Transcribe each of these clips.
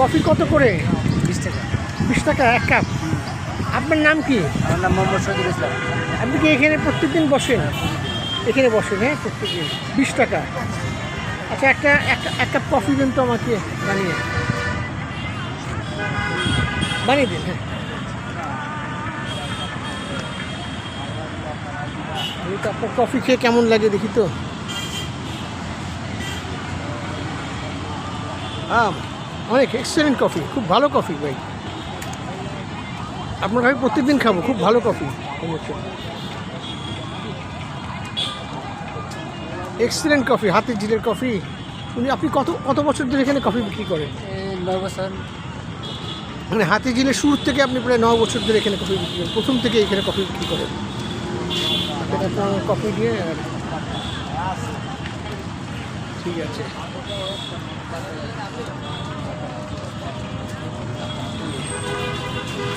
Coffee কত করে? 20 টাকা। 20 টাকা এক কাপ। আপনার নাম কি? আমার নাম মোহাম্মদ শহীদুল ইসলাম। আপনি কি এখানে প্রত্যেকদিন বসেন? এখানে বসেন, হ্যাঁ, প্রত্যেকদিন 20 টাকা। আচ্ছা, এক কাপ কফি দিন তো আমাকে বানিয়ে দিন। হ্যাঁ, আমি তো আপনার কফি খেয়ে কেমন লাগে দেখি তো। অনেক এক্সেলেন্ট কফি, খুব ভালো কফি ভাই। আপনার আমি প্রত্যেকদিন খাবো, খুব ভালো কফি। এক্সেলেন্ট কফি, হাতের জিলের কফি। আপনি কত বছর ধরে এখানে কফি বিক্রি করেন? 9 বছর। মানে হাতে জিলের শুরু থেকে আপনি প্রায় 9 বছর ধরে এখানে কফি বিক্রি করেন, প্রথম থেকে এখানে কফি বিক্রি করেন। কফি দিয়ে ঠিক আছে।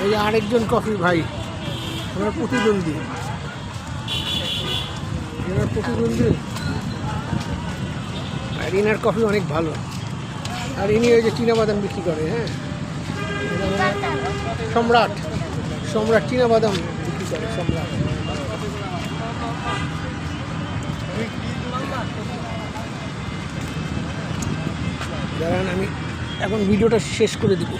এই যে আরেকজন কফি ভাই, ওনার প্রতিদ্বন্দ্বী, আর ইনার কফি অনেক ভালো। আর ইনি ওই যে চীনাবাদাম বিক্রি করে। হ্যাঁ, সম্রাট চীনাবাদাম বিক্রি করে। সম্রাট, দাঁড়ান আমি এখন ভিডিওটা শেষ করে দিব।